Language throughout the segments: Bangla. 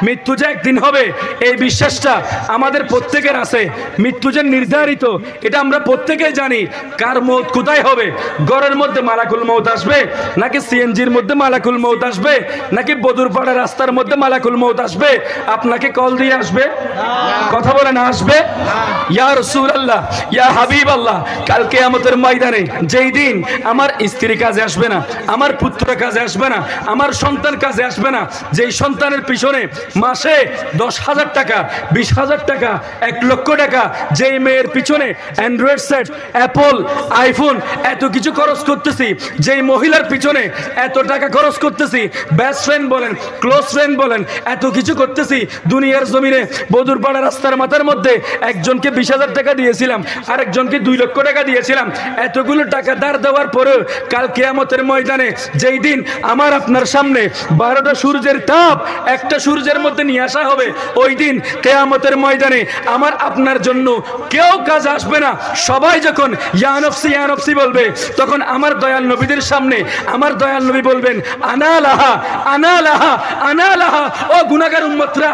মৃত্যু যে একদিন হবে এই বিশ্বাসটা আমাদের প্রত্যেকের আছে। মৃত্যু যে নির্ধারিত এটা আমরা প্রত্যেকেই জানি। কার মৌত কোথায় হবে? ঘরের মধ্যে মালাকুল মৌত আসবে, নাকি সিএনজির মধ্যে মালাকুল মৌত আসবে, নাকি বদুরপাড়া রাস্তার মধ্যে মালাকুল মৌত আসবে? আপনাকে কল দিয়ে আসবে? কথা বলে না আসবে? ইয়া রাসূলুল্লাহ, ইয়া হাবিবাল্লাহ, কাল কিয়ামতের ময়দানে যেই দিন আমার স্ত্রী কাজে আসবে না, আমার পুত্র কাজে আসবে না, আমার সন্তান কাজে আসবে না, যেই সন্তানের পিছনে মাসে 10,000 টাকা, 20,000 টাকা, 1 লক্ষ টাকা, যেই মেয়ের পিছনে অ্যান্ড্রয়েড সেট, অ্যাপল, আইফোন এত কিছু খরচ করতেছি, যেই মহিলার পিছনে এত টাকা খরচ করতেছি, বেস্ট ফ্রেন্ড বলেন, ক্লোজ ফ্রেন্ড বলেন, এত কিছু করতেছি, দুনিয়ার জমিনে বদুরপাড়া রাস্তার মাথার মধ্যে একজনকে 20,000 টাকা দিয়েছিলাম, আরেকজনকে 2 লক্ষ টাকা দিয়েছিলাম, এতগুলো টাকা ধার দেওয়ার পরেও কাল কিয়ামতের ময়দানে যেই দিন আমার আপনার সামনে 12টা সূর্যের তাপ একটা সূর্যের মধ্যে নিয়ে আসা হবে, ওই দিন কিয়ামতের ময়দানে আমার আপনার জন্য কেউ কাজ আসবে না। সবাই যখন ইয়া নফসি ইয়া নফসি বলবে, তখন আমার দয়াল নবীদের সামনে আমার দয়াল নবী বলবেন, আনা লাহা আনা লাহা আনা লাহা। ও গুনাহগার উম্মতরা,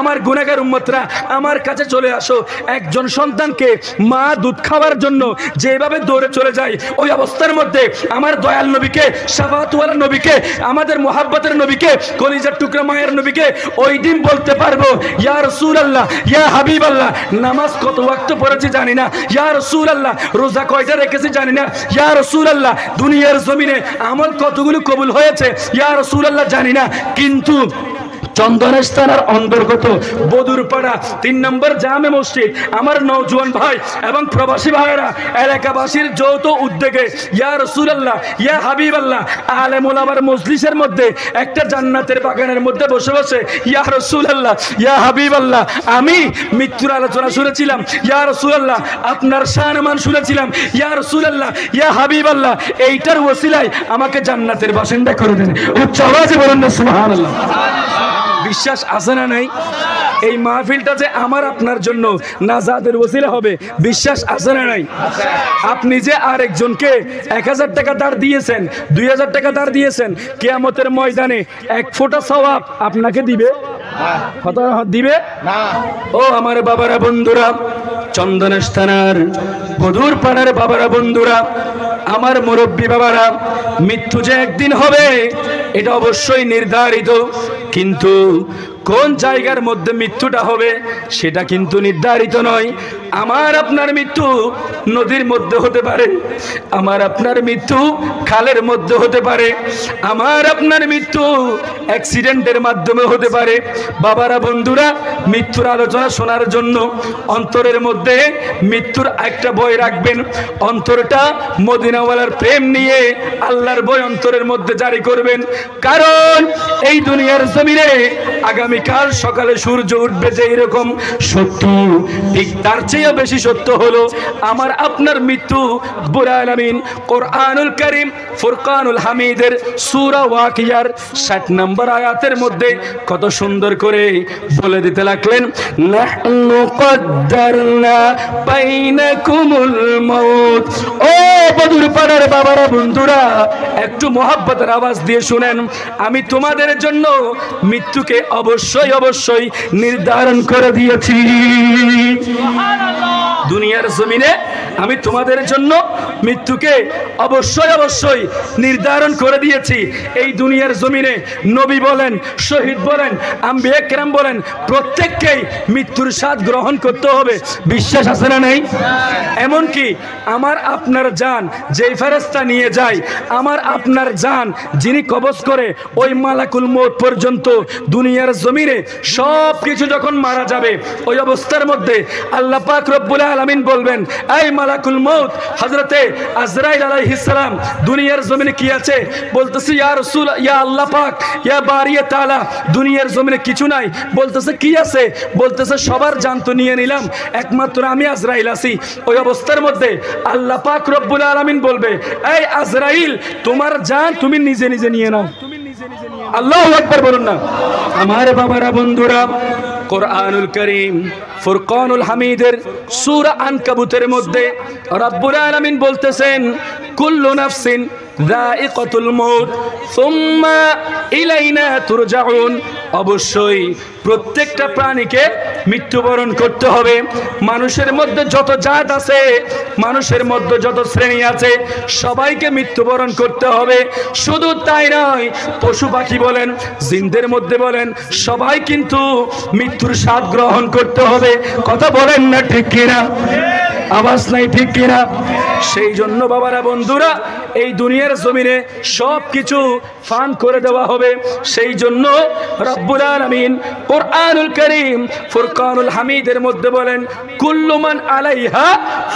আমার গুনাহগার উম্মতরা, আমার কাছে চলে আসো। একজন সন্তানকে মা দুধ খাওয়ার জন্য যেভাবে দৌড়ে চলে যায়, ওই অবস্থার মধ্যে আমার দয়াল নবীকে, শাফাআতওয়ালা নবীকে, আমাদের মুহাব্বতের নবীকে, কলিজার টুকরা মায়ের নবীকে ওই দিন বলতে পারবো, ইয়া রাসূলুল্লাহ, ইয়া হাবিবাল্লাহ, নামাজ কত ওয়াক্ত পড়েছি জানি না, ইয়া রাসূলুল্লাহ, রোজা কয়টা রেখেছি জানি না, ইয়া রাসূলুল্লাহ, দুনিয়ার জমিনে আমল কতগুলো কবুল হয়েছে, ইয়া রাসূলুল্লাহ, জানি না, কিন্তু চন্দনেশ থানার অন্তর্গত বদুরপাড়া 3 নম্বর জামে মসজিদ, আমার নওজোয়ান ভাই এবং প্রবাসী ভাইয়েরা, এলাকাবাসীর যৌথ উদ্যোগে ইয়া রাসূলুল্লাহ, ইয়া হাবিবাল্লাহ, আলেম ওলামার মজলিসের মধ্যে একটা জান্নাতের বাগানের মধ্যে বসে বসে ইয়া রাসূলুল্লাহ, ইয়া হাবিবাল্লাহ, আমি মৃত্যুর আলোচনা শুনেছিলাম, ইয়া রাসূলুল্লাহ, আপনার শানমান শুনেছিলাম, ইয়া রাসূলুল্লাহ, ইয়া হাবিবাল্লাহ, এইটার ওসিলায় আমাকে জান্নাতের বাসিন্দা করে দেন। উচ্চ আওয়াজে বলুন না সুবহানাল্লাহ। বিশ্বাস আছে না নাই? এই মাহফিলটা যে আমার আপনার জন্য নাজাতের ওসিলা হবে, বিশ্বাস আছে না নাই? আপনি যে আরেকজনকে 1000 টাকা ধার দিয়েছেন, 2000 টাকা ধার দিয়েছেন, কিয়ামতের ময়দানে 1 ফোঁটা সওয়াব আপনাকে দিবে? কথা দিবে না। ও আমার বাবারা বন্ধুরা, চন্দনেশ থানার বদুরপাড়ার বাবারা বন্ধুরা, আমার মুরব্বী বাবারা, মৃত্যু যে একদিন হবে এটা অবশ্যই নির্ধারিত, কিন্তু কোন জায়গার মধ্যে মৃত্যুটা হবে সেটা কিন্তু নির্ধারিত নয়। আমার আপনার মৃত্যু নদীর মধ্যে হতে পারে, আমার আপনার মৃত্যু খালের মধ্যে হতে পারে, আমার আপনার মৃত্যু অ্যাক্সিডেন্টের মাধ্যমে হতে পারে। বাবারা বন্ধুরা, মৃত্যুর আলোচনা শোনার জন্য অন্তরের মধ্যে মৃত্যুর একটা ভয় রাখবেন। অন্তরটা মদিনাওয়ালার প্রেম নিয়ে আল্লাহর ভয় অন্তরের মধ্যে জারি করবেন, কারণ এই দুনিয়ার জমিনে আগামীকাল সকালে সূর্য উঠবে যে এরকম সত্য, ঠিক তার চেয়ে বেশি সত্য হলো আমার আপনার মৃত্যু। রব্বুল আলামিন কোরআনুল কারীম ফুরকানুল হামিদের সূরা ওয়াকিয়ার 60 নম্বর আয়াতের মধ্যে কত সুন্দর করে বলে দিতে লাগলেন, নাহনু কদ্দারনা বাইনাকুমুল মাউত। ও বদুরপাড়ার বাবারা বন্ধুরা, একটু মোহাব্বতের আওয়াজ দিয়ে শুনেন, আমি তোমাদের জন্য মৃত্যুকে অবশ্যই অবশ্যই নির্ধারণ করে দিয়েছি। দুনিয়ার জমিনে আমি তোমাদের জন্য মৃত্যুকে অবশ্যই অবশ্যই নির্ধারণ করে দিয়েছি। এই দুনিয়ার জমিনে নবী বলেন, শহীদ বলেন, আম্বিয়া কেরাম বলেন, প্রত্যেককেই মৃত্যুর স্বাদ গ্রহণ করতে হবে। বিশ্বাস আছে না নেই? এমনকি আমার আপনার জান যেই ফেরেশতা নিয়ে যায়, আমার আপনার জান যিনি কবজ করে, ওই মালাকুল মউত পর্যন্ত দুনিয়ার জমিনে সব কিছু যখন মারা যাবে, ওই অবস্থার মধ্যে আল্লাহ পাক রব্বুল আলামিন বলবেন, এই মালাকুল মউত হযরতে আজরাইল আলাইহিস সালাম, দুনিয়ার জমিনে কি আছে? বলতেছে, ইয়া রাসূল, ইয়া আল্লাহ পাক, ইয়া বারিয়ে তাআলা, দুনিয়ার জমিনে কিছু নাই। বলতেছে, কি আছে? বলতেছে, সবার জান তো নিয়ে নিলাম, একমাত্র আমি আজরাইল আছি। ওই অবস্থার মধ্যে আল্লাহ পাক রব্বুল আলামিন বলবে, এই আজরাইল, তোমার জান তুমি নিজে নিজে নিয়ে নাও। আল্লাহু আকবার বলুন না। আমার বাবারা বন্ধুরা, কোরআনুল কারীম ফুরকানুল হামিদের সূরা আনকাবুতের মধ্যে রব্বুল আলামিন বলতেছেন, কুল্লু নাফসিন যায়িকাতুল মউত সুম্মা ইলাইনা তুরজাউন। অবশ্যই প্রত্যেকটা প্রাণীকে মৃত্যুবরণ করতে হবে। মানুষের মধ্যে যত জাত আছে, মানুষের মধ্যে যত শ্রেণী আছে, সবাইকে মৃত্যুবরণ করতে হবে। শুধু তাই নয়, পশু পাখি বলেন, জিনদের মধ্যে বলেন, সবাই কিন্তু মৃত্যুর স্বাদ গ্রহণ করতে হবে। কথা বলেন না ঠিক কিনা? আওয়াজ নাই ঠিক কিনা? সেই জন্য বাবারা, বন্ধুরা, এই দুনিয়ার জমিনে সব কিছু ফান করে দেওয়া হবে। সেই জন্য রব্বুল আলামিন কোরআনুল কারীম ফুরকানুল হামিদের মধ্যে বলেন, কুল্লু মান আলাইহা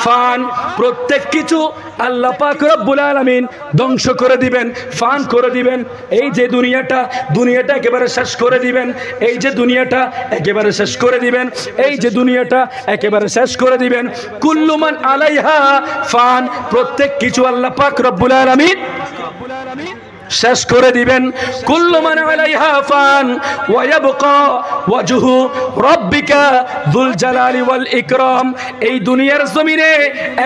ফান। প্রত্যেক কিছু আল্লাহ পাক রব্বুল আলামিন ধ্বংস করে দিবেন, ফান করে দিবেন। এই যে দুনিয়াটা একেবারে শেষ করে দিবেন। এই যে দুনিয়াটা একেবারে শেষ করে দিবেন। এই যে দুনিয়াটা একেবারে শেষ করে দিবেন। কুল্লু মান আলাইহা ফান। প্রত্যেক কিছু আল্লাহ পাক রব্বুল আলামিন শেষ করে দিবেন। কুল্লু মান আলাইহা ফান ওয়া ইয়াবকা ওয়াজহু রাব্বিকা যুল জালালি ওয়াল ইকরাম। এই দুনিয়ার জমিনে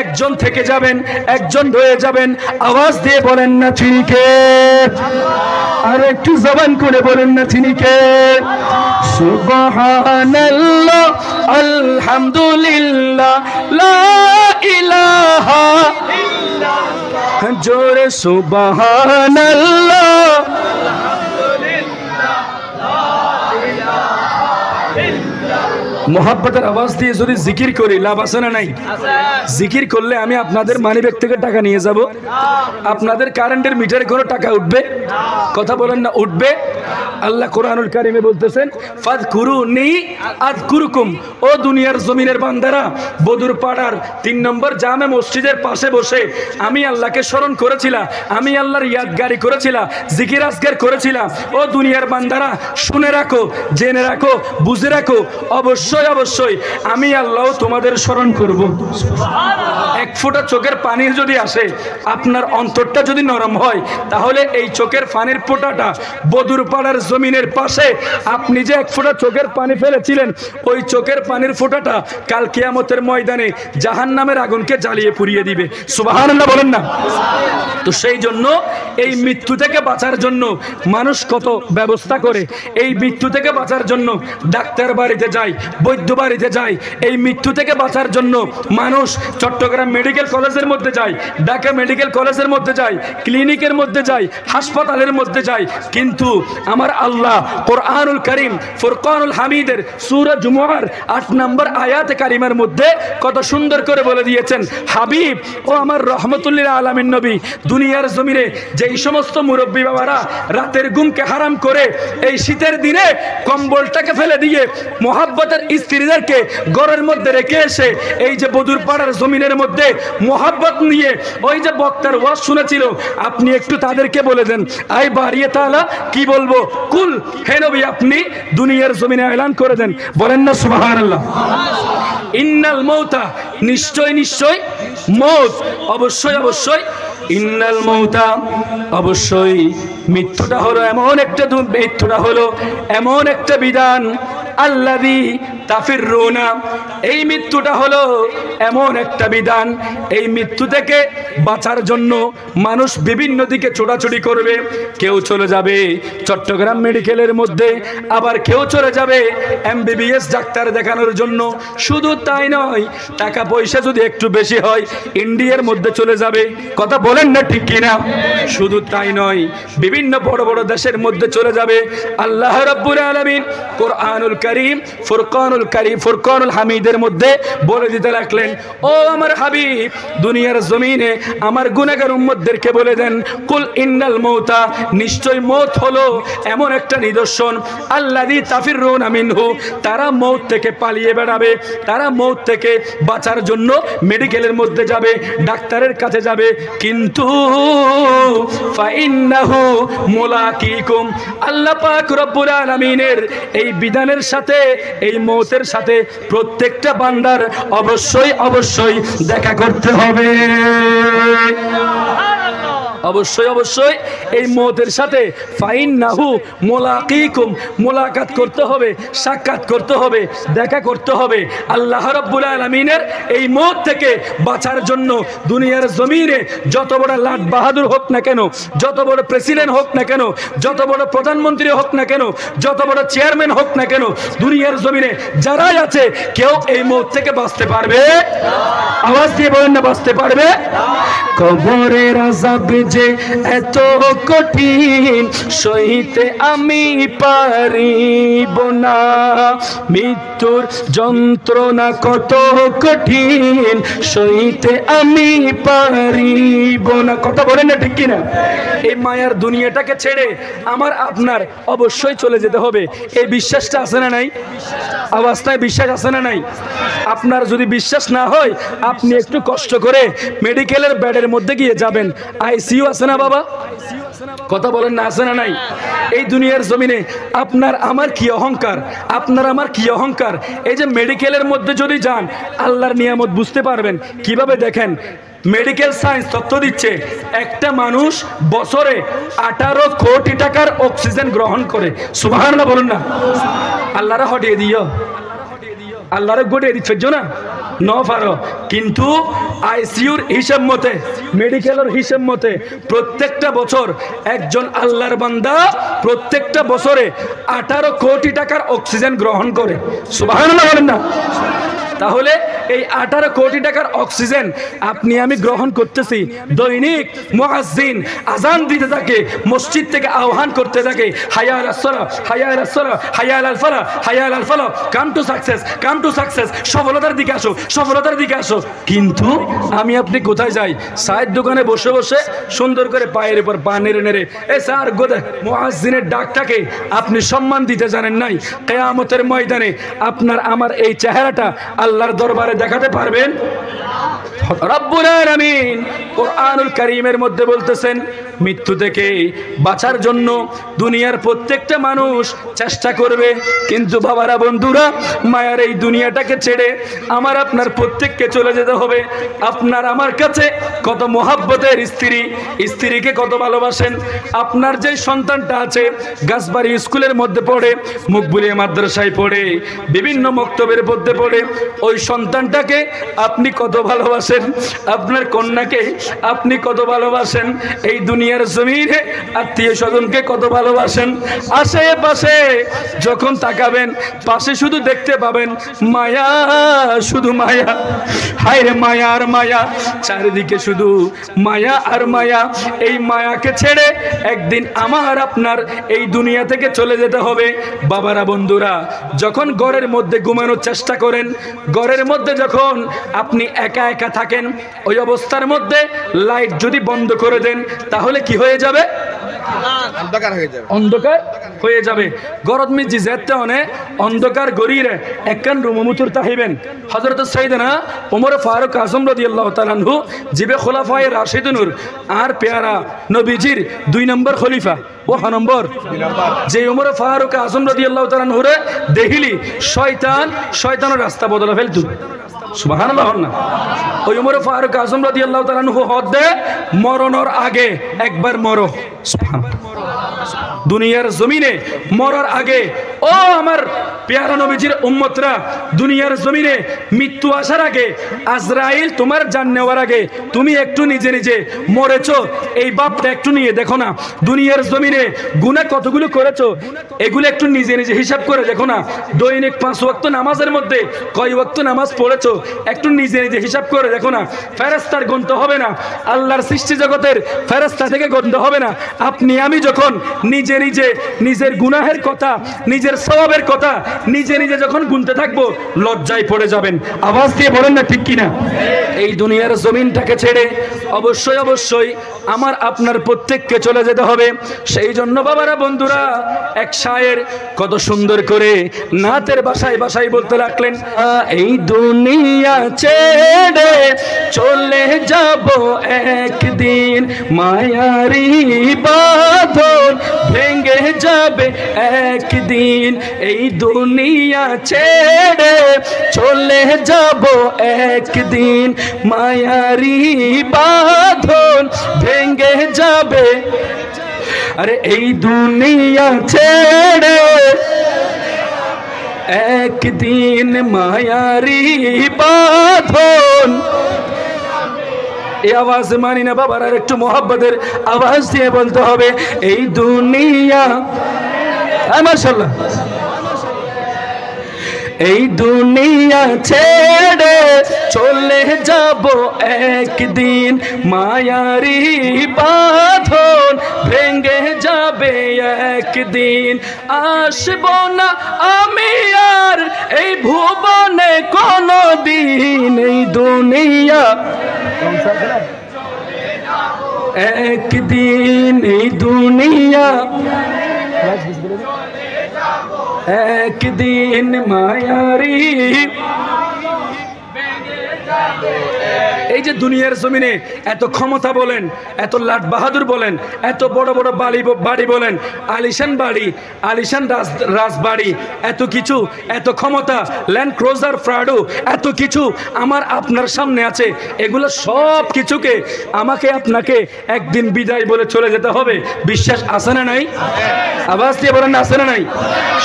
একজন থেকে যাবেন, একজন রয়ে যাবেন। আওয়াজ দিয়ে বলেন না তিনি কে? আর একটু জবান করে বলেন না তিনি কে? সুবহানাল্লাহ, আলহামদুলিল্লাহ, লা ইলাহা ইল্লাল্লাহ, জোরে সুবহানাল্লাহ, মোহাব্বতের আওয়াজ দিয়ে যদি জিকির করি লাভ আছে না নাই? জিকির করলে আমি আপনাদের মানিব্যাগ থেকে টাকা নিয়ে যাব? আপনাদের কারেন্টের মিটারে কোনো টাকা উঠবে? কথা বলেন না, উঠবে? আল্লাহ কোরআনুল কারিমে বলতেছেন, ফাযকুরুনি আযকুরুকুম। ও দুনিয়ার জমিনের বান্দারা, বদুর পাড়ার 3 নম্বর জামে মসজিদের পাশে বসে আমি আল্লাহকে স্মরণ করেছিলাম, আমি আল্লাহর ইয়াদগারি করেছিলাম, জিকির আজগার করেছিলাম। ও দুনিয়ার বান্দারা, শুনে রাখো, জেনে রাখো, বুঝে রাখো, অবশ্যই অবশ্যই আমি আল্লাহ তোমাদের স্মরণ করব। এক ফোঁটা চোখের পানির যদি আসে, আপনার অন্তরটা যদি নরম হয়, তাহলে এই চোখের পানির ফোঁটাটা বদুর পাড়ার জমিনের পাশে আপনি যে এক ফোঁটা চোখের পানি ফেলেছিলেন, ওই চোখের পানির ফোঁটাটা কাল কিয়ামতের ময়দানে জাহান্নামের আগুনকে জ্বালিয়ে পুড়িয়ে দিবে। সুবহানাল্লাহ বলেন না? তো সেই জন্য এই মৃত্যু থেকে বাঁচার জন্য মানুষ কত ব্যবস্থা করে। এই মৃত্যু থেকে বাঁচার জন্য ডাক্তার বাড়িতে যায়, বৈদ্য বাড়িতে যায়। এই মৃত্যু থেকে বাঁচার জন্য মানুষ চট্টগ্রাম মেডিকেল কলেজের মধ্যে যায়, ঢাকা মেডিকেল কলেজের মধ্যে যায়, ক্লিনিকের মধ্যে যায়, হাসপাতালের মধ্যে যায়। কিন্তু আমার আল্লাহ কোরআনুল কারীম ফুরকানুল হামিদের সূরা জুমুআর 8 নম্বর আয়াতে কারিমার মধ্যে কত সুন্দর করে বলে দিয়েছেন, হাবিব ও আমার রহমতুল্লিল আলামিন নবী, দুনিয়ার জমিনে যেই সমস্ত মুরব্বী বাবারা রাতের ঘুমকে হারাম করে এই শীতের দিনে কম্বলটাকে ফেলে দিয়ে মোহাব্বতের স্ত্রীদেরকে ঘরের মধ্যে রেখে এসে এই যে বদুর পাড়ার জমিনের মধ্যে মোহাব্বত নিয়ে ওই যে বক্তার ওয়াজ শুনেছিল, আপনি একটু তাদেরকে বলে দেন, আই বাড়িয়ে তাআলা কি বলবো, কুল হে নবী আপনি দুনিয়ার জমিনে এলান করে দেন। বলেন না সুবহানাল্লাহ? ইন্নাল মৌতা, নিশ্চয় নিশ্চয় মৌত, অবশ্যই অবশ্যই, ইন্নাল মৌতা, অবশ্যই মৃত্যুটা হলো এমন একটা এমন একটা বিধান, আল্লাযী তাফিরুনা, এই মৃত্যুটা হলো এমন একটা বিধান, এই মৃত্যু থেকে বাঁচার জন্য মানুষ বিভিন্ন দিকে ছোটাছুটি করবে। কেউ চলে যাবে চট্টগ্রাম মেডিকেলের মধ্যে, আবার কেউ চলে যাবে MBBS ডাক্তার দেখানোর জন্য। শুধু তাই নয়, টাকা পয়সা যদি একটু বেশি হয় ইন্ডিয়ার মধ্যে চলে যাবে। কথা বলেন না ঠিক কিনা? শুধু তাই নয়, বিভিন্ন বড় বড় দেশের মধ্যে চলে যাবে। আল্লাহ রাব্বুল আলামিন কোরআনুল কারীম ফুরকানুল হামিদের মধ্যে বলে দিতে লাগলেন, ও আমার হাবিব, দুনিয়ার জমিনে আমার গুনাহগার উম্মতদেরকে বলে দেন, কুল ইন্নাল মৌতা, নিশ্চয় মৌত হলো এমন একটা নিদর্শন, আল্লাযী তাফিরুনা মিনহু, তারা মৌত থেকে পালিয়ে বেড়াবে, তারা মৌত থেকে বাঁচার জন্য মেডিকেলের মধ্যে যাবে, ডাক্তারের কাছে যাবে, কিন্তু ফাইন্নাহু মুলাকিকুম, আল্লাহ পাক রব্বুল আলামিনের এই বিধানের সাথে, এই মৌতের সাথে প্রত্যেকটা বান্দার অবশ্যই অবশ্যই দেখা করতে হবে। অবশ্যই অবশ্যই এই মওতের সাথে ফাইন্নাহু মুলাকিকুম, মোলাকাত করতে হবে, সাক্ষাৎ করতে হবে, দেখা করতে হবে। আল্লাহ রাব্বুল আলামিনের এই মওত থেকে বাঁচার জন্য দুনিয়ার জমিনে যত বড় লাট বাহাদুর হোক না কেন, যত বড় প্রেসিডেন্ট হোক না কেন, যত বড় প্রধানমন্ত্রী হোক না কেন, যত বড় চেয়ারম্যান হোক না কেন, দুনিয়ার জমিনে যারাই আছে কেউ এই মওত থেকে বাঁচতে পারবে? আওয়াজ দিয়ে বলেন না, বাঁচতে পারবে? কবরের আযাব যে এত কঠিন সইতে আমি পারিব না, মৃত্যুর যন্ত্রণা কত কঠিন সইতে আমি পারিব না। কথা বলেন না ঠিক কিনা? এই মায়ার দুনিয়াটাকে ছেড়ে আমার আপনার অবশ্যই চলে যেতে হবে। এই বিশ্বাসটা আছে না নাই? অবস্থায় বিশ্বাস আছে না নাই? আপনার যদি বিশ্বাস না হয় আপনি একটু কষ্ট করে মেডিকেলের বেডের মধ্যে গিয়ে যাবেন। আইসিইউ আছে না বাবা? কথা বলেন না, আছে না নাই? এই দুনিয়ার জমিনে আপনার আমার কি অহংকার, আপনার আমার কি অহংকার। এই যে মেডিকেলের মধ্যে যদি যান আল্লাহর নিয়ামত বুঝতে পারবেন। কিভাবে দেখেন, মেডিকেল সায়েন্স তথ্য দিচ্ছে একটা মানুষ বছরে 18 কোটি টাকার অক্সিজেন গ্রহণ করে। সুবহানাল্লাহ বলুন না। আল্লাহরা হটিয়ে দিও, আল্লাহরে গড়িয়ে দিচ্ছ না ন পারো, কিন্তু আইসিইউর হিসাব মতে, মেডিকেলের হিসাব মতে প্রত্যেকটা বছর একজন আল্লাহর বান্দা প্রত্যেকটা বছরে 18 কোটি টাকার অক্সিজেন গ্রহণ করে। সুবহানাল্লাহ বলেন না। তাহলে এই 18 কোটি টাকার অক্সিজেন আপনি আমি গ্রহণ করতেছি। দৈনিক মুয়াজ্জিন আজান দিতে থাকে, মসজিদ থেকে আহ্বান করতে থাকে, হাইয়া আলাস সালাহ, হাইয়া আলাস সালাহ, হাইয়া আলাল ফালাহ, হাইয়া আলাল ফালাহ, come to success, come to success, সফলতার দিকে আসো, সফলতার দিকে আসো। কিন্তু আমি আপনি কোথায় যাই? চায়ের দোকানে বসে বসে সুন্দর করে পায়ের উপর পা নেড়ে নেড়ে স্যার গোদে মুয়াজ্জিনের ডাকটাকে আপনি সম্মান দিতে জানেন নাই। কিয়ামতের ময়দানে আপনার আমার এই চেহারাটা আল্লাহর দরবারে দেখাতে পারবেন? রব্বুল আলামিন কোরআনুল কারীমের মধ্যে বলতেছেন মৃত্যু থেকে বাঁচার জন্য দুনিয়ার প্রত্যেকটা মানুষ চেষ্টা করবে, কিন্তু বাবারা বন্ধুরা মায়ার এই দুনিয়াটাকে ছেড়ে আমার আপনার প্রত্যেককে চলে যেতে হবে। আপনার আমার কাছে কত মোহাব্বতের স্ত্রী, স্ত্রীকে কত ভালোবাসেন। আপনার যে সন্তানটা আছে গাছবাড়ি স্কুলের মধ্যে পড়ে, মুকবুলিয়া মাদ্রাসায় পড়ে, বিভিন্ন মক্তবের মধ্যে পড়ে, ওই সন্তানটাকে আপনি কত ভালোবাসেন, আপনার কন্যাকে আপনি কত ভালোবাসেন, এই দুনিয়ার জমিনে আত্মীয় স্বজনকে কত ভালোবাসেন। আশেপাশে যখন তাকাবেন পাশে শুধু দেখতে পাবেন মায়া, শুধু মায়া। হায় রে মায়া আর মায়া, চারিদিকে শুধু মায়া আর মায়া। এই মায়াকে ছেড়ে একদিন আমার আপনার এই দুনিয়া থেকে চলে যেতে হবে। বাবারা বন্ধুরা, যখন ঘরের মধ্যে ঘুমানোর চেষ্টা করেন, ঘরের মধ্যে যখন আপনি একা একা থাকেন, ওই অবস্থার মধ্যে লাইট যদি বন্ধ করে দেন তাহলে কি হয়ে যাবে? অন্ধকার হয়ে যাবে, অন্ধকার হয়ে যাবে। গরদ মিজি যেতে অনে অন্ধকার গরিরে একখান রুমমুতুর তাহিবেন। হযরত সাইয়েদনা ওমর ফারুক আযম রাদিয়াল্লাহু তাআলা আনহু জিবে খোলাফায়ে রাশিদুনুর আর পেয়ারা নবীজির 2 নম্বর খলিফা ও নম্বর যে ওমর ফারুক আযম রাদিয়াল্লাহু তাআলা আনহুরে দেখিলি শয়তানের রাস্তা বদলে ফেলতু। সুবহানাল্লাহ না। ওই ওমর ফারুক আযম রাদিয়াল্লাহু তাআলা আনহু হদে মরণের আগে একবার মরো। দুনিয়ার জমিনে মরার আগে ও আমার প্যারা নবীজির উম্মতরা, দুনিয়ার জমিনে মৃত্যু আসার আগে, আজরাইল তোমার জান নেওয়ার আগে তুমি একটু নিজে নিজে মরেছো এই বাপটা একটু নিয়ে দেখো না। দুনিয়ার জমিনে গুনাহ কতগুলো করেছো এগুলো একটু নিজে নিজে হিসাব করে দেখো না। দৈনিক 5 ওয়াক্ত নামাজের মধ্যে কয় ওয়াক্ত নামাজ পড়েছো একটু নিজে নিজে হিসাব করে দেখো না। ফেরেশতার গণতে হবে না, আল্লাহর সৃষ্টি জগতের ফেরেশতা থেকে গণতে হবে না। আপনি আমি যখন নিজে নিজে নিজের গুনাহের কথা, নিজের সওয়াবের কথা নিজে নিজে যখন গুনতে থাকবো লজ্জায় পড়ে যাবেন। আওয়াজ দিয়ে বলেন না ঠিক কিনা? এই দুনিয়ার জমিনটাকে ছেড়ে অবশ্যই অবশ্যই আমার আপনার প্রত্যেককে চলে যেতে হবে। সেই জন্য বাবারা বন্ধুরা এক শায়ের কত সুন্দর করে নাতের বাসায় বাসায় বলতে লাগলেন, এই দুনিয়া ছেড়ে চলে যাব একদিন, মায়ারি বাঁধন ভেঙে যাবে একদিন, এই দুনিয়া ছেড়ে চলে যাব একদিন, মায়ারি বাঁধন ভেঙে যাবে। আরে এই দুনিয়া ছেড়ে একদিন মায়ারি বাঁধন। এই আওয়াজ মানি না বাবার, আর একটু মোহাব্বতের আওয়াজ দিয়ে বলতে হবে, এই দুনিয়া। মাশাআল্লাহ। এই দুনিয়া ছেড়ে চলে যাব একদিন, মায়ারি বাঁধন ভেঙে যাবে একদিন, আসব না আমি আর এই ভুবনে কোনো দিন, এই দুনিয়া একদিন, এই দুনিয়া একদিন মায়ারি। এই যে দুনিয়ার জমিনে এত ক্ষমতা বলেন, এত লাট বাহাদুর বলেন, এত বড় বড় বাড়ি বলেন, আলিশান বাড়ি, আলিশান রাজবাড়ি, এত কিছু, এত ক্ষমতা, ল্যান্ড ক্রুজার প্রাডো, এত কিছু আমার আপনার সামনে আছে। এগুলো সব কিছুকে আমাকে আপনাকে একদিন বিদায় বলে চলে যেতে হবে। বিশ্বাস আছে না নাই? আওয়াজ দিয়ে বলেন আছে না নাই?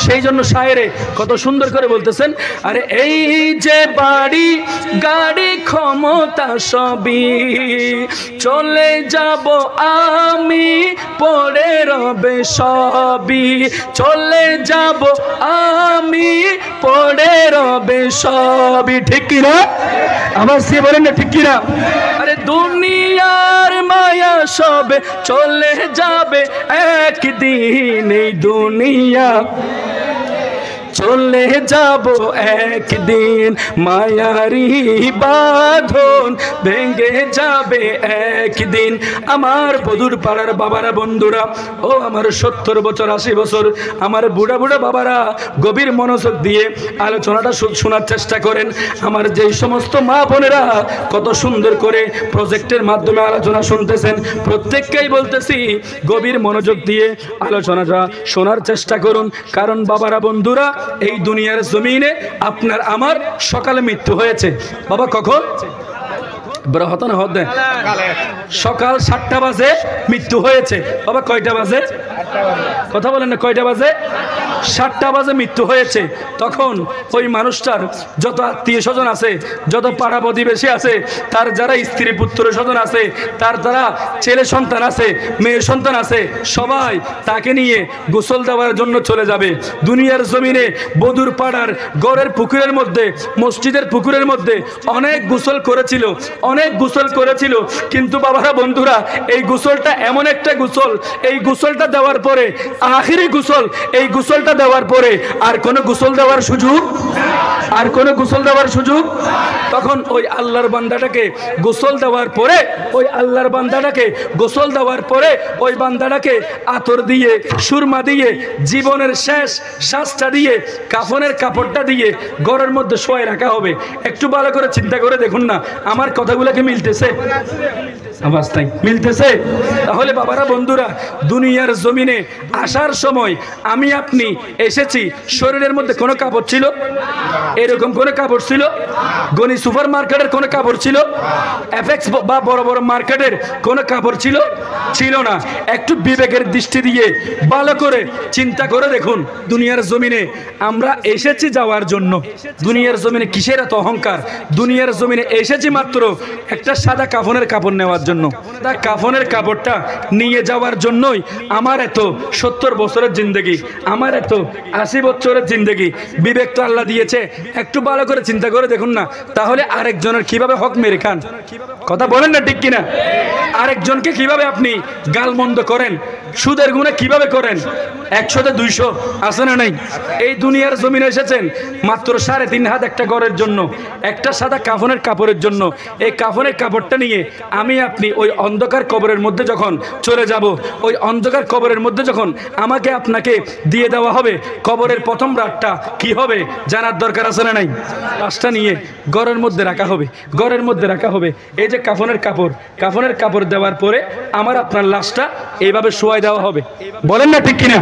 সেই জন্য শায়েরে কত সুন্দর করে বলতেছেন, আরে এই যে বাড়ি গাড়ি ক্ষমতা সবই চলে যাব আমি, পড়ে রবে সবই, চলে যাব আমি, পড়ে রবে সবই। ঠিক কিনা? আবার সে বলেন না ঠিক কিনা? আরে দুনিয়ার মায়া সবে চলে যাবে একদিন, এই দুনিয়া চলে যাব একদিন, মায়ারি বাঁধন ভেঙে যাবে একদিন। আমার বধুর পাড়ার বাবারা, বন্ধুরা, ও আমার 70 বছর 80 বছর আমার বুড়া বুড়া বাবারা, গভীর মনোযোগ দিয়ে আলোচনাটা শোনার চেষ্টা করেন। আমার যেই সমস্ত মা বোনেরা কত সুন্দর করে প্রজেক্টের মাধ্যমে আলোচনা শুনতেছেন, প্রত্যেককেই বলতেছি গভীর মনোযোগ দিয়ে আলোচনাটা শোনার চেষ্টা করুন। কারণ বাবারা, বন্ধুরা, এই দুনিয়ার জমিনে আপনার আমার সকালে মৃত্যু হয়েছে। বাবা কখন? সকাল 7টা বাজে মৃত্যু হয়েছে। বাবা কয়টা বাজে? কথা বলেন না, কয়টা বাজে? 7টা বাজে মৃত্যু হয়েছে। তখন ওই মানুষটার যত আত্মীয় স্বজন আছে, যত পাড়া প্রতিবেশী আছে, তার যারা স্ত্রী পুত্র স্বজন আছে, তার যারা ছেলে সন্তান আছে, মেয়ে সন্তান আছে, সবাই তাকে নিয়ে গোসল দেওয়ার জন্য চলে যাবে। দুনিয়ার জমিনে বধুর পাড়ার গড়ের পুকুরের মধ্যে, মসজিদের পুকুরের মধ্যে অনেক গোসল করেছিল, অনেক গোসল করেছিল। কিন্তু বাবারা, বন্ধুরা, এই গোসলটা এমন একটা গোসল, এই গোসলটা দেওয়ার পরে, আখিরি গোসল, এই গোসলটা দেওয়ার পরে আর কোনো গোসল দেওয়ার সুযোগ, আর কোনো গোসল দেওয়ার সুযোগ। তখন ওই আল্লাহর বান্দাটাকে গোসল দেওয়ার পরে, ওই আল্লাহর বান্দাটাকে গোসল দেওয়ার পরে, ওই বান্দাটাকে আতর দিয়ে, সুরমা দিয়ে, জীবনের শেষ শ্বাসটা দিয়ে, কাফনের কাপড়টা দিয়ে ঘরের মধ্যে শোয় রাখা হবে। একটু ভালো করে চিন্তা করে দেখুন না, আমার কথাগুলোকে মিলতেছে? অবস্থায় মিলতেছে? তাহলে বাবারা, বন্ধুরা, দুনিয়ার জমিনে আসার সময় আমি আপনি এসেছি, শরীরের মধ্যে কোনো কাপড় ছিল? এরকম কোনো কাপড় ছিল? গনি সুপার মার্কেটের কোনো কাপড় ছিল? এফএক্স বা বড় বড় মার্কেটের কোনো কাপড় ছিল? ছিল না। একটু বিবেকের দৃষ্টি দিয়ে ভালো করে চিন্তা করে দেখুন, দুনিয়ার জমিনে আমরা এসেছি যাওয়ার জন্য। দুনিয়ার জমিনে কিসের এত অহংকার? দুনিয়ার জমিনে এসেছি মাত্র একটা সাদা কাফনের কাপড় নেওয়ার জন্য। তা কাফনের কাপড়টা নিয়ে যাওয়ার জন্যই আমার এত 70 বছরের জিন্দগি, আমার এত 80 বছরের জিন্দগি। বিবেক তো আল্লাহ দিয়েছে, একটু ভালো করে চিন্তা করে দেখুন না। তাহলে আরেকজনের কিভাবে হক মেরে খান? কথা বলেন না ঠিক কিনা? আরেকজনকে কিভাবে আপনি গালমন্দ করেন? সুদের গুণে কিভাবে করেন? 100তে 200 আছে না নাই? এই দুনিয়ার জমিনে এসেছেন মাত্র 3.5 হাত একটা ঘরের জন্য, একটা সাদা কাফনের কাপড়ের জন্য। এই কাফনের কাপড়টা নিয়ে আমি আপনি ওই অন্ধকার কবরের মধ্যে যখন চলে যাব, ওই অন্ধকার কবরের মধ্যে যখন আমাকে আপনাকে দিয়ে দেওয়া হবে, কবরের প্রথম রাতটা কি হবে জানার দরকার আছে না নাই? লাশটা নিয়ে ঘরের মধ্যে রাখা হবে, ঘরের মধ্যে রাখা হবে। এই যে কাফনের কাপড় দেওয়ার পরে আমার আপনার লাশটা এইভাবে শোয়াই দেওয়া হবে। বলেন না ঠিক কিনা?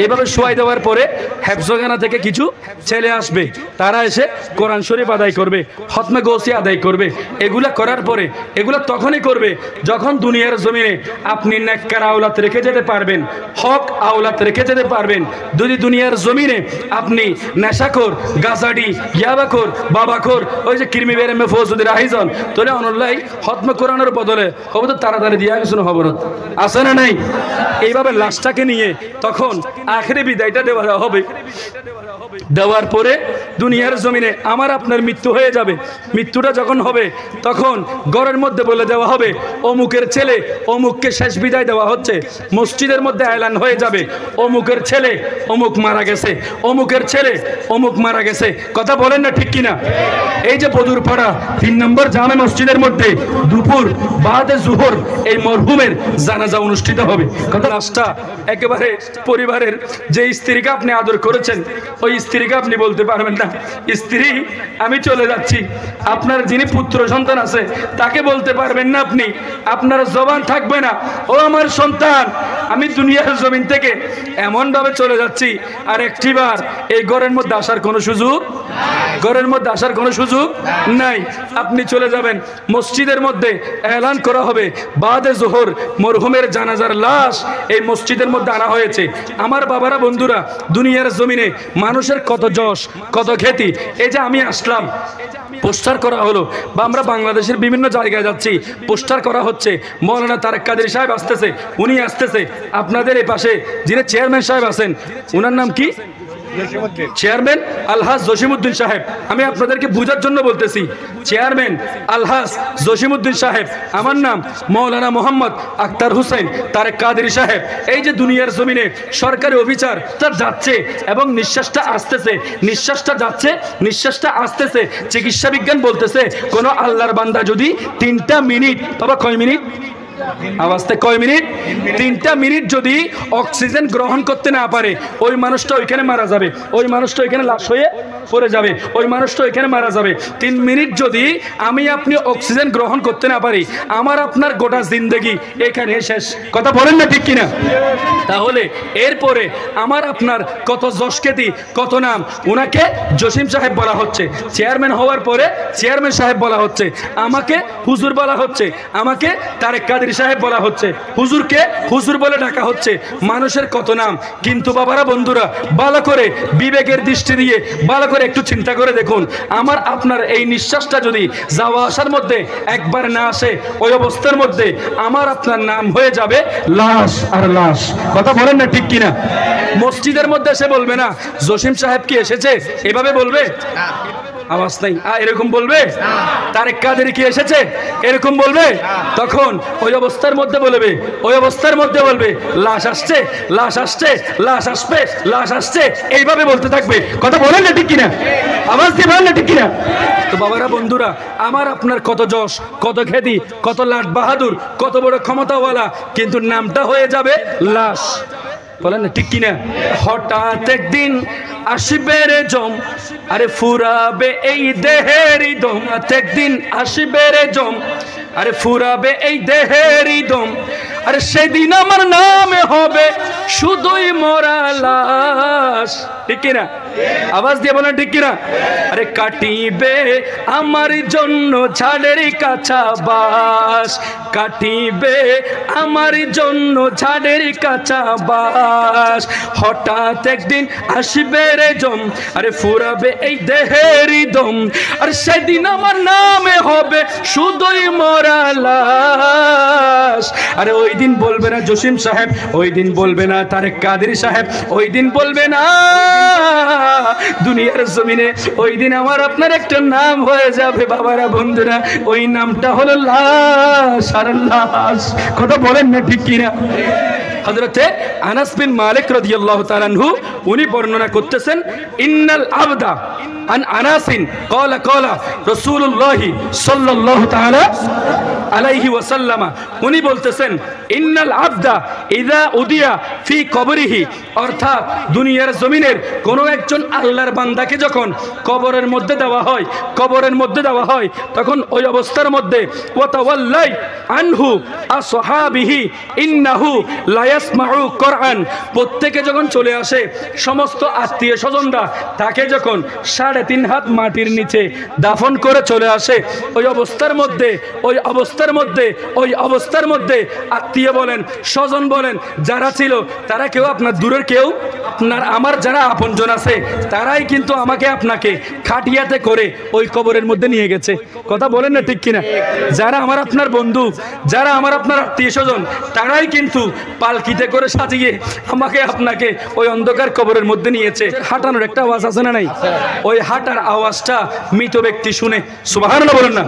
এইভাবে শোয়াই দেওয়ার পরে হেফজখানা থেকে কিছু ছেলে আসবে, তারা এসে কোরআন শরীফ আদায় করবে, খতমে গৌসি আদায় করবে। এগুলা করার পরে এগুলা তখনই করবে যখন দুনিয়ার জমিনে আপনি নেককার আওলাদ রেখে যেতে পারবেন, হক আওলাদ রেখে যেতে পারবেন। যদি দুনিয়ার জমিনে আপনি নেশাখোর, গাজাডি, ইয়াবাখোর, বাবাখোর, ওই যে কিরমি বেরে মে ফৌজুদের আহিজন তোলে অনল্লাই খতমে কোরআনের বদলে হবে তো তাড়াতাড়ি দিয়া কিছু খবরত আছে না নাই? এইভাবে লাশটাকে নিয়ে তখন আখেরি বিদায়টা দেওয়া হবে। দেওয়ার পরে দুনিয়ার জমিনে আমার আপনার মৃত্যু হয়ে যাবে। মৃত্যুটা যখন হবে তখন ঘরের মধ্যে বলে দেওয়া হবে অমুকের ছেলে অমুককে শেষ বিদায় দেওয়া হচ্ছে। মসজিদের মধ্যে এলান হয়ে যাবে অমুকের ছেলে অমুক মারা গেছে, অমুকের ছেলে অমুক মারা গেছে। কথা বলেন না ঠিক কিনা? এই যে বদুরপাড়া 3 নম্বর জামে মসজিদের মধ্যে দুপুর বাদে জোহর এই মরহুমের জানাজা অনুষ্ঠিত হবে। কথা লাশটা একেবারে পরিবারের যে স্ত্রীকে আপনি আদর করেছেন ওই স্ত্রীকে আপনি বলতে পারবেন না স্ত্রী আমি চলে যাচ্ছি। আপনার যিনি পুত্র সন্তান আছে তাকে বলতে পারবেন না আপনি, আপনার জবান থাকবে না ও আমার সন্তান আমি দুনিয়ার জমিন থেকে এমন ভাবে চলে যাচ্ছি আর একটিবার এই ঘরের মধ্যে আসার কোনো সুযোগ, ঘরের মধ্যে আসার কোনো সুযোগ নাই। আপনি চলে যাবেন। মসজিদের মধ্যে এলান করা হবে বাদে জোহর মরহুমের জানাজার লাশ এই মসজিদের মধ্যে আনা হয়েছে। আমার বাবারা বন্ধুরা, দুনিয়ার জমিনে মানুষের কত যশ কত খ্যাতি। এই যে আমি আসলাম, পোস্টার করা হলো, বা আমরা বাংলাদেশের বিভিন্ন জায়গায় যাচ্ছি, পোস্টার করা হচ্ছে। মৌলানা তারেক কাদের সাহেব আসতেছে, উনি আসতেছে। আপনাদের এই পাশে যিনি চেয়ারম্যান সাহেব আছেন ওনার নাম কি? চেয়ারম্যান আলহাজ জসিমউদ্দিন সাহেব। আমি আপনাদেরকে বোঝার জন্য বলতেছি, চেয়ারম্যান আলহাজ জসিমউদ্দিন সাহেব। আমার নাম মৌলানা মোহাম্মদ আক্তার হুসেন তারেক কাদেরী সাহেব। এই যে দুনিয়ার জমিনে সরকারি অফিসারটা যাচ্ছে এবং নিঃশ্বাসটা আসতেছে, নিঃশ্বাসটা যাচ্ছে, নিঃশ্বাসটা আসতেছে। চিকিৎসা বিজ্ঞান বলতেছে কোন আল্লাহর বান্দা যদি 3টা মিনিট, বাবা কয় মিনিট আওয়াজতে কয় মিনিট, 3টা মিনিট যদি অক্সিজেন গ্রহণ করতে না পারে ওই মানুষটা ওইখানে মারা যাবে, ওই মানুষটা ওইখানে লাশ হয়ে পড়ে যাবে, ওই মানুষটা ওইখানে মারা যাবে। 3 মিনিট যদি আমি আপনি অক্সিজেন গ্রহণ করতে না পারি আমার আপনার গোটা জিন্দেগি এখানে শেষ। কথা বলেন না ঠিক কিনা? তাহলে এরপরে আমার আপনার কত যশ খ্যাতি কত নাম। ওনাকে জসিম সাহেব বলা হচ্ছে, চেয়ারম্যান হওয়ার পরে চেয়ারম্যান সাহেব বলা হচ্ছে, আমাকে হুজুর বলা হচ্ছে, আমাকে তারেক কাদেরী সাহেব বলা হচ্ছে, হুজুরকে হুজুর বলে ডাকা হচ্ছে। মানুষের কত নাম। কিন্তু বাবারা বন্ধুরা ভালো করে বিবেকের দৃষ্টি দিয়ে ভালো করে একটু চিন্তা করে দেখুন, আমার আপনার এই নিঃশ্বাসটা যদি যাওয়া আসার মধ্যে একবার না আসে ওই অবস্থার মধ্যে আমার আপনার নাম হয়ে যাবে লাশ আর লাশ। কথা বলেন না ঠিক কিনা? মসজিদের মধ্যে এসে বলবে না জসিম সাহেব কি এসেছে, এভাবে বলবে? আওয়াজ নাই। এরকম বলবে? তারেক কাদেরী কি এসেছে এরকম বলবে? তখন ওই অবস্থার মধ্যে বলবে, ওই অবস্থার মধ্যে বলবে লাশ আসছে, লাশ আসছে, লাশ আসবে, লাশ আসছে, এইভাবে বলতে থাকবে। কথা বলেন না ঠিক কিনা? আওয়াজ দিয়ে বলেন না ঠিক কিনা? তো বাবারা বন্ধুরা, আমার আপনার কত যশ কত খ্যাতি কত লাট বাহাদুর কত বড় ক্ষমতাওয়ালা, কিন্তু নামটা হয়ে যাবে লাশ। বলেন না ঠিক কিনা? হঠাৎ একদিন আসবে রে জম, আরে ফুরাবে এই দেহের দম। একদিন আসবে রে জম, আরে ফুরাবে এই দেহের দম। আরে সেদিন আমার নামে হবে শুধুই মরা লাশ। ঠিক কিনা? আওয়াজ দিয়ে বলেন ঠিক কিনা? আরে কাটিবে আমার জন্য ঝাড়ের কাছা বাস, কাটিবে আমার জন্য ঝাড়ের কাছা বাস। হঠাৎ একদিন আসবে রে জম, আরে ফুরাবে এই দেহের দম। আর সেদিন আমার নামে হবে শুধুই মরা লাশ। আরে ওই দিন বলবে না জসিম সাহেব, ওই দিন বলবে না তারেক কাদেরী সাহেব, ওই দিন বলবে না দুনিয়ার জমিনে, ওই দিন আমার আপনার একটা নাম হয়ে যাবে বাবারা বন্ধুরা, ওই নামটা হলো লাশ আর লাশ। কথা বলেন না ঠিক কিনা? হযরতে আনাস বিন মালিক রাদিয়াল্লাহু তাআলা আনহু উনি বর্ণনা করতেছেন, ইন্নাল আবদা আন আনাসিন ক্বালা রাসূলুল্লাহি সাল্লাল্লাহু তাআলা আলাইহি ওয়াসাল্লাম, উনি বলতেছেন ইন্নাল আবদা ইযা উদিয়া ফি কবরিহি, অর্থাৎ দুনিয়ার জমিনের কোন একজন আল্লাহর বান্দাকে যখন কবরের মধ্যে দেওয়া হয় তখন ওই অবস্থার মধ্যে ওয়াতাওয়াল্লাই আনহু আসহাবিহি ইন্নাহু লা ইয়াসমাউ কুরআন, প্রত্যেকে যখন চলে আসে সমস্ত আত্মীয় স্বজনরা তাকে যখন 3.5 হাত মাটির নিচে দাফন করে চলে আসে, ওই অবস্থার মধ্যে আত্মীয় বলেন, স্বজন বলেন, যারা ছিল তারা কেউ আপনার দূরের কেউ, আপনার আমার যারা আপনজন আছে তারাই কিন্তু আমাকে আপনাকে খাটিয়াতে করে ওই কবরের মধ্যে নিয়ে গেছে। কথা বলেন না ঠিক কিনা? যারা আমার আপনার বন্ধু, যারা আমার আপনার আত্মীয় স্বজন, তারাই কিন্তু পালকিতে করে সাজিয়ে আমাকে আপনাকে ওই অন্ধকার কবরের মধ্যে নিয়েছে। হাঁটানোর একটা আওয়াজ আছে না নাই? ওই হাঁটার আওয়াজটা মৃত ব্যক্তি শুনে সুবহানাল্লাহ বলেন না?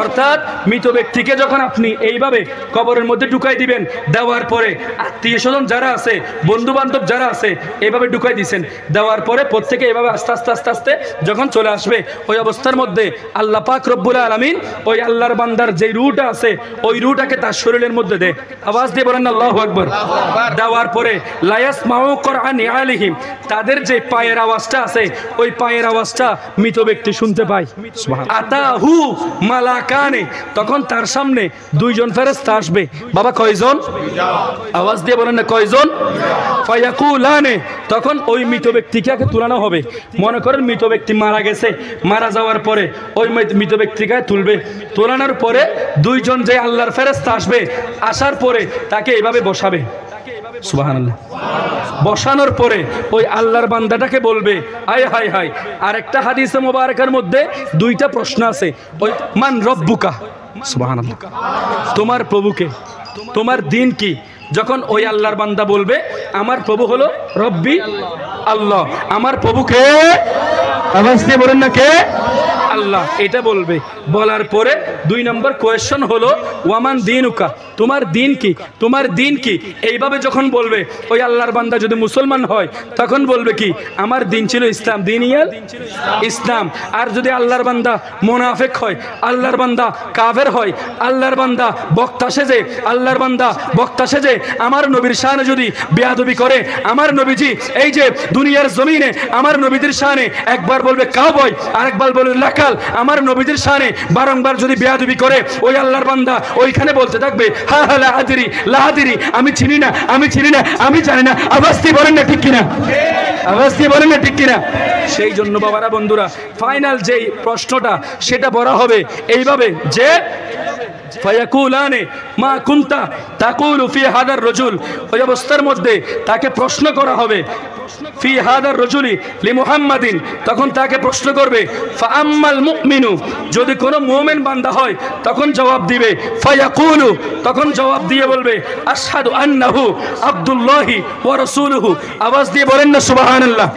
অর্থাৎ মৃত ব্যক্তিকে যখন আপনি এইভাবে কবরের মধ্যে ঢুকাই দিবেন, দেওয়ার পরে আত্মীয় স্বজন যারা আছে, বন্ধু বান্ধব যারা আছে, এইভাবে ঢুকাই দিয়েছেন, দেওয়ার পরে প্রত্যেকে এইভাবে আস্তে আস্তে যখন চলে আসবে, ওই অবস্থার মধ্যে আল্লাহ পাক রব্বুল আলামিন ওই আল্লাহর বান্দার যে রূহটা আছে ওই রূহটাকে তার শরীরের মধ্যে দেয়। আওয়াজ দিয়ে বলেন আল্লাহু আকবার। দেওয়ার পরে লা ইয়াসমাউ কুরআন আলাইহিম, তাদের যে পায়ের আওয়াজটা আছে ওই পায়ের আওয়াজটা মৃত ব্যক্তি শুনতে পায়। সুবহানাল্লাহ। আতাহু মালাকানে, তখন তার সামনে 2 জন ফেরেশতা আসবে। বাবা কয়জন? আওয়াজ দিয়ে বলেন না কয়জন? ফায়াকুলানে, তখন ওই মৃত ব্যক্তিকে তুলানো হবে। মনে করেন মৃত ব্যক্তি মারা গেছে, মারা যাওয়ার পরে ওই মৃত ব্যক্তিকে তুলবে। তোলানোর পরে 2 জন যে আল্লাহর ফেরেশতা আসবে, আসার পরে তাকে এইভাবে বসাবে। সুবহানাল্লাহ। বসানোর পরে ওই আল্লাহর বান্দাটাকে বলবে, হায় হায় হায়। আরেকটা হাদিসে মোবারকের মধ্যে 2টা প্রশ্ন আছে। ওই মান রব্বুকা, সুবহানাল্লাহ, তোমার প্রভুকে, তোমার দিন কি? যখন ওই আল্লাহর বান্দা বলবে আমার প্রভু হলো রব্বি আল্লাহ, আমার প্রভুকে, আওয়াজ দিয়ে বলেন না কে? আল্লাহ, এটা বলবে। বলার পরে 2 নম্বর কোয়েশ্চন হলো ওয়ামান দিনুকা, তোমার দিন কি, তোমার দিন কি? এইভাবে যখন বলবে ওই আল্লাহর বান্দা যদি মুসলমান হয় তখন বলবে কি, আমার দিন ছিল ইসলাম, দিনিয়াল ইসলাম। আর যদি আল্লাহর বান্দা মুনাফিক হয়, আল্লাহর বান্দা কাফের হয়, আল্লাহর বান্দা বক্তা সেজে আমার নবীর শানে যদি বেয়াদবি করে, আমার নবীজি এই যে দুনিয়ার জমিনে আমার নবীদের শানে একবার বলবে কাউবয়, আরেকবার বলবে লাকাল, আমার নবীদের শানে বারংবার যদি বেয়াদবি করে, ওই আল্লাহর বান্দা ওইখানে বলতে থাকবে হা হা লা আদরি, আমি চিনি না, আমি জানি না। আওয়াজ দিয়ে বলেন না ঠিক কিনা? আওয়াজ দিয়ে বলেন না ঠিক কিনা? সেই জন্য বাবারা, বন্ধুরা, ফাইনাল যেই প্রশ্নটা সেটা বলা হবে এইভাবে যে ফায়াকুলানে মা কুনতা তাকুলু ফি হাদার রাজুল, ওই অবস্থার মধ্যে তাকে প্রশ্ন করা হবে ফি হাদার রাজুলি লি মুহাম্মাদিন, তখন তাকে প্রশ্ন করবে ফা আম্মাল মুমিনু, যদি কোনো মুমিন বান্দা হয় তখন জবাব দিবে ফায়াকুলু, তখন জবাব দিয়ে বলবে আশহাদু আন্নাহু আবদুল্লাহি ওয়া রাসূলুহু। আওয়াজ দিয়ে বলেন না সুবহানাল্লাহ।